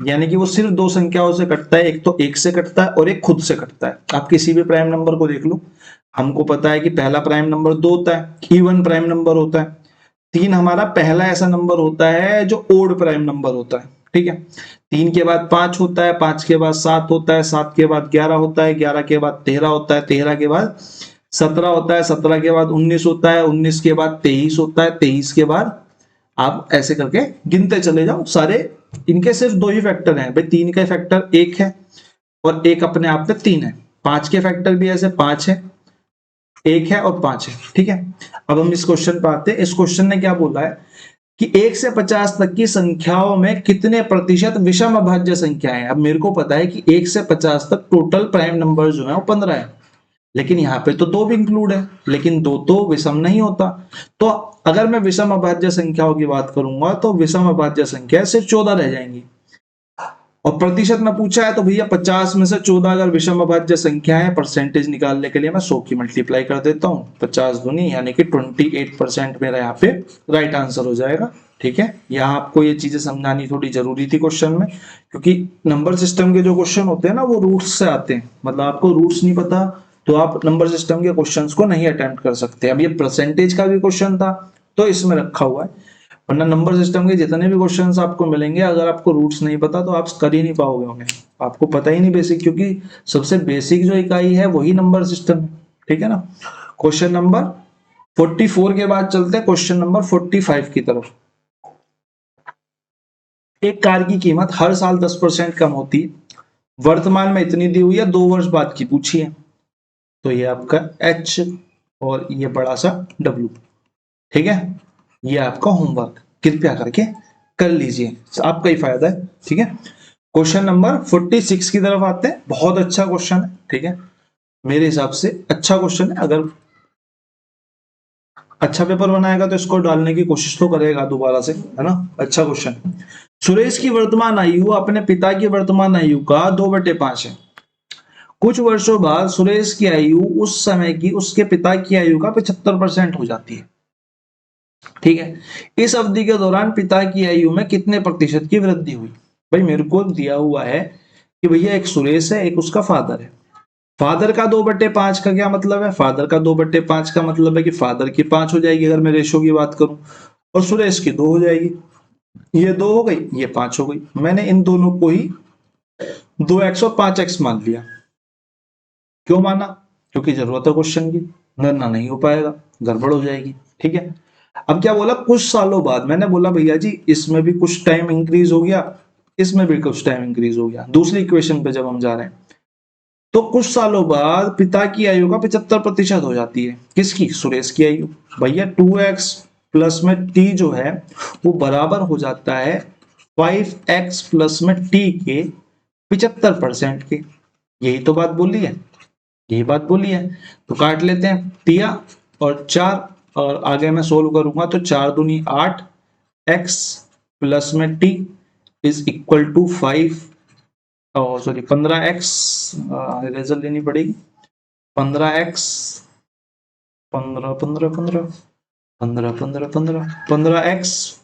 यानी कि वो सिर्फ दो संख्याओं से कटता है, एक तो एक से कटता है और एक खुद से कटता है। आप किसी भी प्राइम नंबर को देख लो, हमको पता है कि पहला प्राइम नंबर 2 होता है, इवन प्राइम नंबर होता है। 3 हमारा पहला ऐसा नंबर होता है जो ओड प्राइम नंबर होता है। ठीक है, 3 के बाद 5 होता है, 5 के बाद 7 होता है, 7 के बाद 11 होता है, 11 के बाद 13 होता है, 13 के बाद 17 होता है, 17 के बाद 19 होता है, 19 के बाद 23 होता है, 23 के बाद आप ऐसे करके गिनते चले जाओ सारे। इनके सिर्फ दो ही फैक्टर हैं भाई, 3 का फैक्टर 1 है और एक अपने आप में 3 है। 5 के फैक्टर भी ऐसे 5 है, 1 है और 5 है। ठीक है, अब हम इस क्वेश्चन पर आते हैं। इस क्वेश्चन ने क्या बोला है कि 1 से 50 तक की संख्याओं में कितने प्रतिशत विषम अभाज्य संख्याएं हैं। अब मेरे को पता है कि 1 से 50 तक टोटल प्राइम नंबर जो है वो 15 है, लेकिन यहाँ पे तो 2 भी इंक्लूड है, लेकिन 2 तो विषम नहीं होता। तो अगर मैं विषम अभाज्य संख्याओं की बात करूंगा तो विषम अभाज्य संख्या सिर्फ 14 रह जाएंगी। और प्रतिशत में पूछा है तो भैया 50 में से 14 अगर विषम अभाज्य संख्या है, परसेंटेज निकालने के लिए मैं 100 की मल्टीप्लाई कर देता हूं, 50 दूनी यानी कि 28% मेरा यहाँ पे राइट आंसर हो जाएगा। ठीक है, यहाँ आपको ये चीजें समझानी थोड़ी जरूरी थी क्वेश्चन में, क्योंकि नंबर सिस्टम के जो क्वेश्चन होते हैं ना वो रूट्स से आते हैं, मतलब आपको रूट्स नहीं पता तो आप नंबर सिस्टम के क्वेश्चंस को नहीं अटेम्प्ट कर सकते। अब ये परसेंटेज का भी क्वेश्चन था तो इसमें रखा हुआ है, वरना नंबर सिस्टम के जितने भी क्वेश्चंस आपको मिलेंगे अगर आपको रूट्स नहीं पता तो आप कर ही नहीं पाओगे उन्हें, आपको पता ही नहीं बेसिक, क्योंकि सबसे बेसिक जो इकाई है वही नंबर सिस्टम है। ठीक है ना, क्वेश्चन नंबर 44 के बाद चलते हैं क्वेश्चन नंबर 45 की तरफ। एक कार की कीमत हर साल 10% कम होती है, वर्तमान में इतनी दी हुई है, 2 वर्ष बाद की पूछी है। तो ये आपका H और ये बड़ा सा W। ठीक है, ये आपका होमवर्क कृपया करके कर लीजिए, आपका ही फायदा है। ठीक है, क्वेश्चन नंबर 46 की तरफ आते हैं। बहुत अच्छा क्वेश्चन है, ठीक है, मेरे हिसाब से अच्छा क्वेश्चन है। अगर अच्छा पेपर बनाएगा तो इसको डालने की कोशिश तो करेगा दोबारा से, है ना, अच्छा क्वेश्चन। सुरेश की वर्तमान आयु अपने पिता की वर्तमान आयु का 2/5 है। कुछ वर्षों बाद सुरेश की आयु उस समय की उसके पिता की आयु का 75% हो जाती है। ठीक है, इस अवधि के दौरान पिता की आयु में कितने प्रतिशत की वृद्धि हुई। भाई मेरे को दिया हुआ है कि भैया एक सुरेश है, एक उसका फादर है। फादर का 2/5 का क्या मतलब है, फादर का 2/5 का मतलब है कि फादर की 5 हो जाएगी अगर मैं रेशो की बात करूं, और सुरेश की 2 हो जाएगी। ये 2 हो गई, ये 5 हो गई। मैंने इन दोनों को ही 2x और 5x मान लिया। क्यों माना, क्योंकि जरूरत है क्वेश्चन की, वरना नहीं हो पाएगा, गड़बड़ हो जाएगी। ठीक है, अब क्या बोला, कुछ सालों बाद। मैंने बोला भैया जी इसमें भी कुछ टाइम इंक्रीज हो गया, इसमें भी कुछ टाइम इंक्रीज हो गया। दूसरी इक्वेशन पे जब हम जा रहे हैं तो कुछ सालों बाद पिता की आयु का 75% हो जाती है। किसकी, सुरेश की आयु। भैया 2x प्लस में t जो है वो बराबर हो जाता है 5x प्लस में t के 75% के। यही तो बात बोली है। ये बात बोली है। तो काट लेते हैं, टिया और 4, और आगे मैं सोल्व करूंगा तो 4 दूनी 8 एक्स प्लस में t is equal to 5, sorry 15x, eraser लेनी पड़ेगी, 15x, 15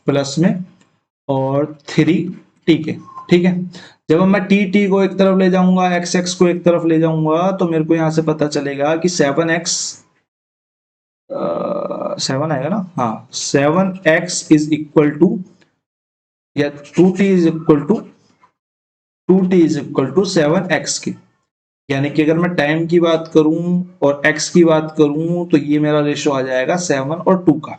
प्लस में और 3 टी के। ठीक है, जब मैं टी को एक तरफ ले जाऊंगा, एक्स को एक तरफ ले जाऊंगा, तो मेरे को यहां से पता चलेगा कि 7x, 7 आएगा ना, हाँ 7x इज इक्वल टू, या 2t is equal to 7x के। यानी कि अगर मैं टाइम की बात करूं और x की बात करूं तो ये मेरा रेशो आ जाएगा 7 और 2 का।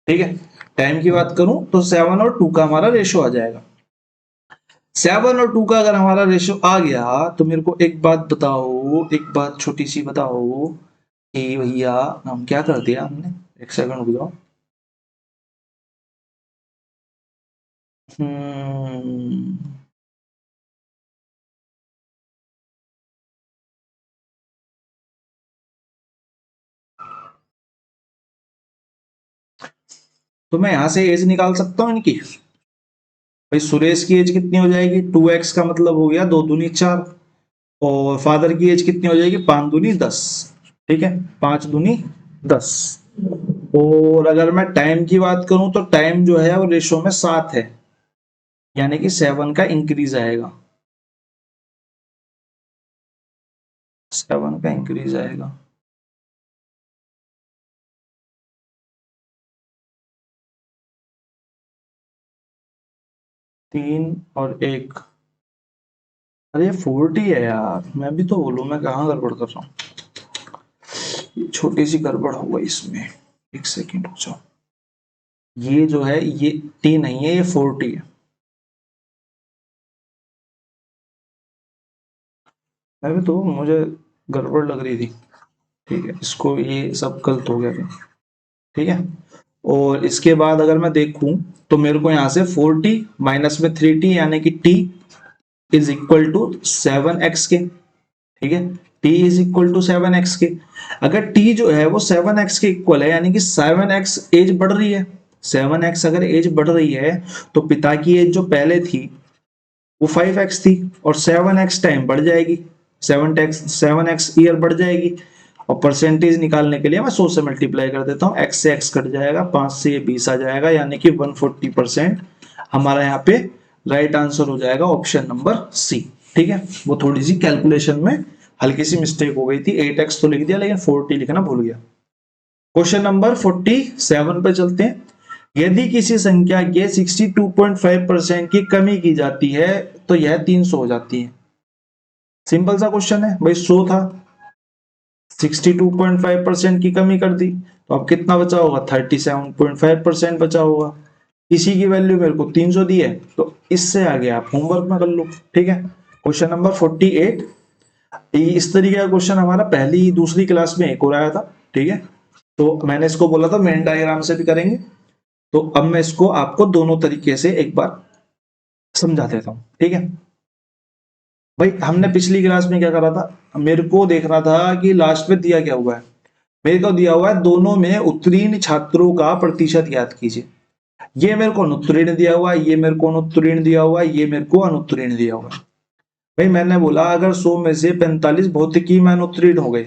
ठीक है, टाइम की बात करूं तो 7 और 2 का हमारा रेशो आ जाएगा। 7 और 2 का अगर हमारा रेशो आ गया तो मेरे को एक बात बताओ, एक बात छोटी सी बताओ कि भैया हम क्या कर दिया हमने, एक सेकंड रुक जाओ। तो मैं यहां से एज निकाल सकता हूं इनकी। भाई सुरेश की एज कितनी हो जाएगी, 2x का मतलब हो गया 2 दूनी 4, और फादर की एज कितनी हो जाएगी, 5 दूनी 10। ठीक है, 5 दूनी 10। और अगर मैं टाइम की बात करूं तो टाइम जो है वो रेशो में 7 है, यानी कि 7 का इंक्रीज आएगा, 7 का इंक्रीज आएगा। तीन और 1, अरे 40 है यार, मैं भी तो बोलूं मैं कहाँ गड़बड़ कर रहा हूँ, छोटी सी गड़बड़ हो गई इसमें, एक सेकेंड रुक जाओ। ये जो है ये टी नहीं है, ये 40 है। मैं भी तो, मुझे गड़बड़ लग रही थी। ठीक है, इसको ये सब गलत हो गया। ठीक है, और इसके बाद अगर मैं देखूं तो मेरे को यहां से 40 माइनस में 3t यानी कि t is equal to 7x के। ठीक है, t is equal to 7x के। अगर t जो है वो 7x के इक्वल है, यानी कि 7x एज बढ़ रही है, 7x अगर एज बढ़ रही है तो पिता की एज जो पहले थी वो 5x थी, और 7x टाइम बढ़ जाएगी, 7x ईयर बढ़ जाएगी। और परसेंटेज निकालने के लिए मैं 100 से मल्टीप्लाई कर देता हूँ, x से x कट जाएगा, 5 से ये 20 आ जाएगा, यानी कि 140% हमारा यहाँ पे राइट आंसर हो जाएगा ऑप्शन नंबर सी। ठीक है, वो थोड़ी सी कैलकुलेशन में हल्की सी मिस्टेक हो गई थी, 8x तो लिख दिया लेकिन 40 लिखना भूल गया। क्वेश्चन नंबर 47 पे चलते हैं। यदि किसी संख्या के 62.5% की कमी की जाती है तो यह 300 हो जाती है। सिंपल सा क्वेश्चन है भाई, 100 था, 62.5% की कमी कर दी तो अब कितना बचा होगा, 37.5% बचा होगा। इसी की वैल्यू मेरे को 300 दी है, तो इससे आगे आप होमवर्क में कर लो। ठीक है, क्वेश्चन नंबर 48, इस तरीके का क्वेश्चन हमारा पहली दूसरी क्लास में एक और आया था। ठीक है, तो मैंने इसको बोला था मेन डायग्राम से भी करेंगे, तो अब मैं इसको आपको दोनों तरीके से एक बार समझा देता हूं। ठीक है भाई, हमने पिछली क्लास में क्या करा था, मेरे को देखना था कि लास्ट में दिया क्या हुआ है। मेरे को दिया हुआ है दोनों में उत्तीर्ण छात्रों का प्रतिशत ज्ञात कीजिए। ये मेरे को अनुत्तीर्ण दिया हुआ है, ये मेरे को अनुत्तीर्ण दिया हुआ है, ये मेरे को अनुत्तीर्ण दिया हुआ है। भाई मैंने बोला अगर 100 में से 45 भौतिकी में अनुत्तीर्ण हो गए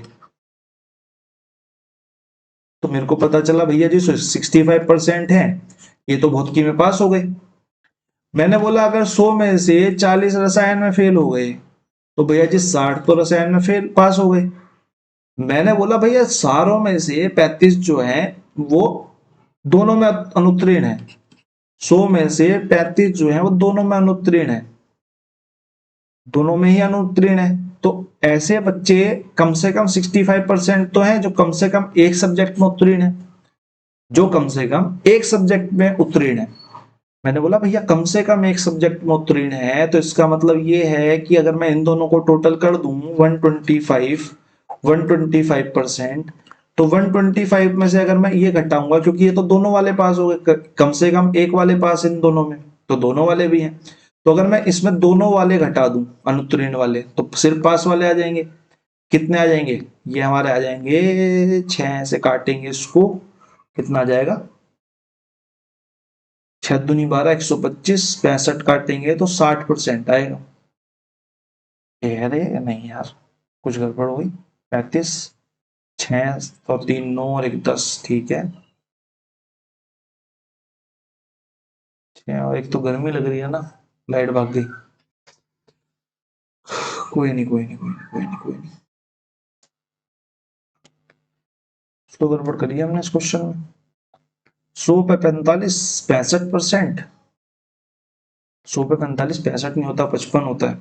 तो मेरे को पता चला भैया जी 65% है, ये तो भौतिकी में पास हो गए। मैंने बोला अगर 100 में से 40 रसायन में फेल हो गए तो भैया जी 60 तो रसायन में फेल पास हो गए। मैंने बोला भैया सारों में से 35 जो है वो दोनों में अनुत्तीर्ण है, 100 में से 35 जो है वो दोनों में अनुत्तीर्ण है, दोनों में ही अनुत्तीर्ण है। तो ऐसे बच्चे कम से कम 65% तो हैं जो कम से कम एक सब्जेक्ट में उत्तीर्ण है, जो कम से कम एक सब्जेक्ट में उत्तीर्ण है। मैंने बोला भैया कम से कम एक सब्जेक्ट में उत्तीर्ण है, तो इसका मतलब ये है कि अगर मैं इन दोनों को टोटल कर दूं 125% तो 125 में से अगर मैं ये घटाऊंगा, क्योंकि ये तो दोनों वाले पास हो गए, कम से कम एक वाले पास इन दोनों में, तो दोनों वाले भी हैं, तो अगर मैं इसमें दोनों वाले घटा दूं अनुत्तीर्ण वाले तो सिर्फ पास वाले आ जाएंगे। कितने आ जाएंगे, ये हमारे आ जाएंगे 6 से काटेंगे इसको, कितना आ जाएगा 6 दूनी 12, 125, 65 काटेंगे तो 60% आएगा। अरे नहीं यार, कुछ गड़बड़ हो गई। 35, 6 और 3 9 और 1 10, ठीक है। 6 और 1 तो गर्मी लग रही है ना, लाइट भाग गई। कोई नहीं कोई नहीं कोई नहीं कोई नहीं कोई नहीं, तो गड़बड़ करी है हमने इस क्वेश्चन में। 100 पे 45, 65%। 100 पे 45 65 नहीं होता, 55 होता है।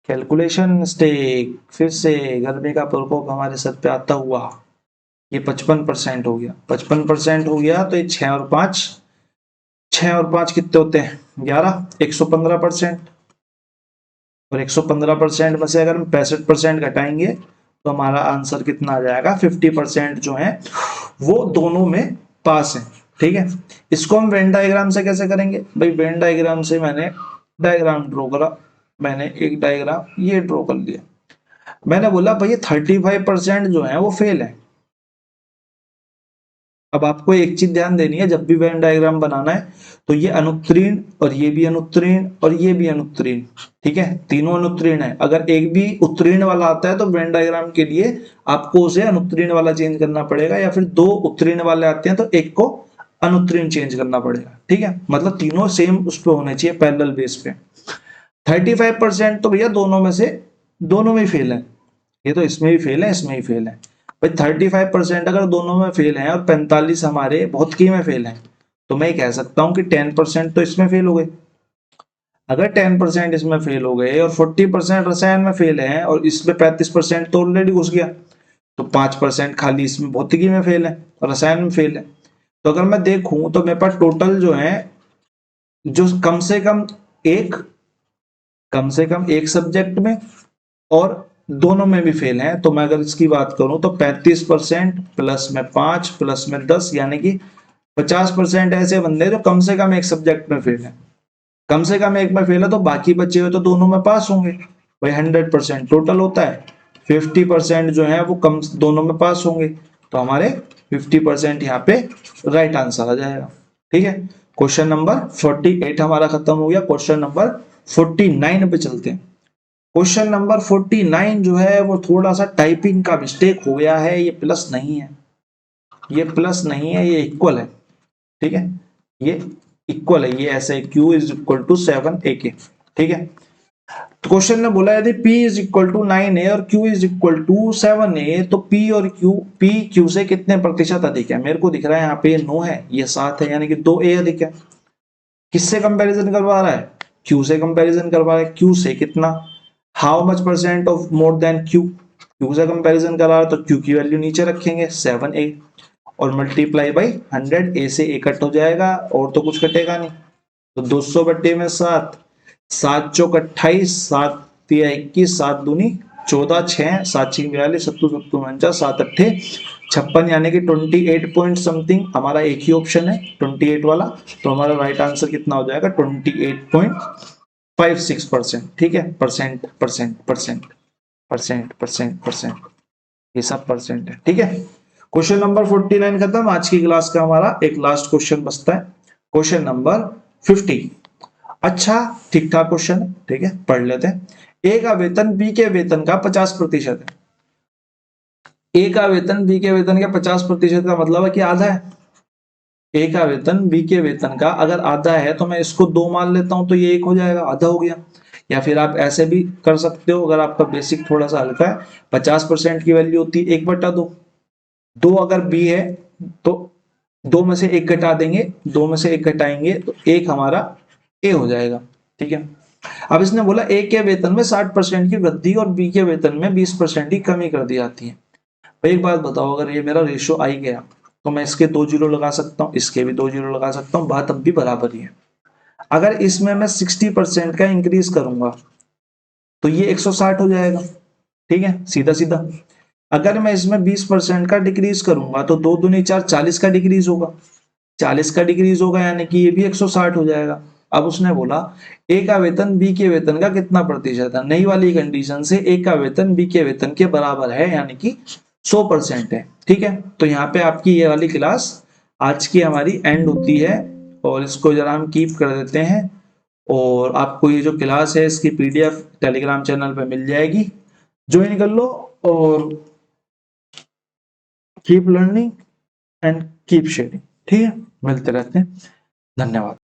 कैलकुलेशन मिस्टेक, फिर से गर्मी का प्रकोप हमारे सर पे आता हुआ। ये 55% हो गया, 55% हो गया तो ये 6 और 5, 6 और 5 कितने होते हैं 11, 115%। और 115% में से अगर हम 65% घटाएंगे तो हमारा आंसर कितना आ जाएगा, 50% जो है वो दोनों में पास है। ठीक है, इसको हम वेन डायग्राम से कैसे करेंगे भाई, वेन डायग्राम से मैंने डायग्राम ड्रॉ करा, मैंने एक डायग्राम ये ड्रॉ कर लिया। मैंने बोला भाई 35% जो है वो फेल है। अब आपको एक चीज ध्यान देनी है, जब भी वेन डायग्राम बनाना है तो ये अनुत्तीर्ण और ये भी अनुत्तीर्ण और ये भी अनुत्तीर्ण, ठीक है, तीनों अनुत्तीर्ण है। अगर एक भी उत्तीर्ण वाला आता है तो वेन डायग्राम के लिए आपको उसे अनुत्तीर्ण वाला चेंज करना पड़ेगा, या फिर दो उत्तीर्ण वाले आते हैं तो एक को अनुत्तीर्ण चेंज करना पड़ेगा। ठीक है, मतलब तीनों सेम उस पर होने चाहिए, पैरेलल बेस पे। 35% तो भैया दोनों में से, दोनों में फेल है, ये तो इसमें भी फेल है इसमें भी फेल है भाई। 35% अगर दोनों में फेल है और 45 हमारे भौतिकी में फेल है, तो मैं कह सकता हूं कि 10% तो इसमें फेल हो गए। अगर 10% इसमें फेल हो गए और 40% रसायन में फेल है और इसमें 35% तो ऑलरेडी घुस गया, तो 5% खाली इसमें भौतिकी में फेल है और रसायन में फेल है। तो अगर मैं देखूं तो मेरे पास टोटल जो है, जो कम से कम एक सब्जेक्ट में और दोनों में भी फेल है, तो मैं अगर इसकी बात करूं तो 35% प्लस में 5 प्लस में 10, यानी कि 50% ऐसे बंदे जो कम से कम एक सब्जेक्ट में फेल है। कम से कम एक में फेल है तो बाकी बचे हुए तो दोनों में पास होंगे भाई, 100% टोटल होता है। 50% जो है वो कम दोनों में पास होंगे, तो हमारे 50% यहाँ पे राइट आंसर आ जाएगा। ठीक है, क्वेश्चन नंबर 48 हमारा खत्म हो गया। क्वेश्चन नंबर 49 पे चलते हैं। क्वेश्चन नंबर 49 जो है वो थोड़ा सा टाइपिंग का मिस्टेक हो गया है, ये प्लस नहीं है, ये प्लस नहीं है, ये इक्वल है। ठीक है, ये इक्वल है, ये ऐसे Q is equal to 7ak। ठीक है, तो क्वेश्चन ने बोला यदि p is equal to 9a और q is equal to 7a, तो p और p q से कितने प्रतिशत अधिक है। मेरे को दिख रहा है यहाँ पे 9 है, ये 7 है, यानी कि 2a अधिक है। किससे कंपैरिजन करवा रहा है, q से कंपैरिजन करवा रहा है। q से कितना, how much percent of more than q, q से कंपैरिजन करा रहा है तो q की वैल्यू नीचे रखेंगे 7a और मल्टीप्लाई बाई 100, a से a कट हो जाएगा और तो कुछ कटेगा नहीं, तो 200 बट्टे में 7, 7 चौक 28, 7 तिया 21, 7 दूनी 14, 6 7 6 42, 7 7 49, 7 अट्ठे 56, यानी कि 28 पॉइंट समथिंग हमारा एक ही ऑप्शन है 28 वाला, तो हमारा राइट आंसर कितना हो जाएगा 28.56%। ठीक है, percent percent percent percent percent percent, ये सब परसेंट है। ठीक है, क्वेश्चन नंबर 49 खत्म। आज की क्लास का हमारा एक लास्ट क्वेश्चन बचता है, क्वेश्चन नंबर 50। अच्छा ठीक ठाक क्वेश्चन है, ठीक है, पढ़ लेते हैं। ए का वेतन बी के वेतन का 50% है। ए का वेतन बी के वेतन का 50% का मतलब है कि आधा है। ए का वेतन बी के वेतन का अगर आधा है तो मैं इसको 2 मान लेता हूं तो ये 1 हो जाएगा, आधा हो गया। या फिर आप ऐसे भी कर सकते हो, अगर आपका बेसिक थोड़ा सा हल्का है, 50% की वैल्यू होती है 1/2। 2 अगर बी है तो 2 में से 1 घटा देंगे, 2 में से 1 घटाएंगे तो 1 हमारा ए हो जाएगा। ठीक है, अब इसने बोला ए के वेतन में 60% की वृद्धि और बी के वेतन में 20% की कमी कर दी जाती है। भाई एक बात बताओ, अगर ये मेरा रेशियो आ ही गया तो मैं इसके 2 जीरो लगा सकता हूँ, इसके भी 2 जीरो लगा सकता हूँ, बात अब भी बराबर ही है। अगर इसमें मैं 60% का इंक्रीज करूंगा तो ये 160 हो जाएगा। ठीक है, सीधा सीधा। अगर मैं इसमें 20% का डिक्रीज करूंगा तो 2 दूनी 4, 40 का डिक्रीज होगा, 40 का डिक्रीज होगा, यानी कि ये भी 160 हो जाएगा। अब उसने बोला ए का वेतन बी के वेतन का कितना प्रतिशत है। नई वाली कंडीशन से ए का वेतन बी के वेतन के बराबर है, यानी कि 100% है। ठीक है, तो यहाँ पे आपकी ये वाली क्लास आज की हमारी एंड होती है, और इसको जरा हम कीप कर देते हैं। और आपको ये जो क्लास है इसकी पीडीएफ टेलीग्राम चैनल पे मिल जाएगी, ज्वाइन कर लो और keep learning and keep sharing. ठीक है, मिलते रहते हैं, धन्यवाद।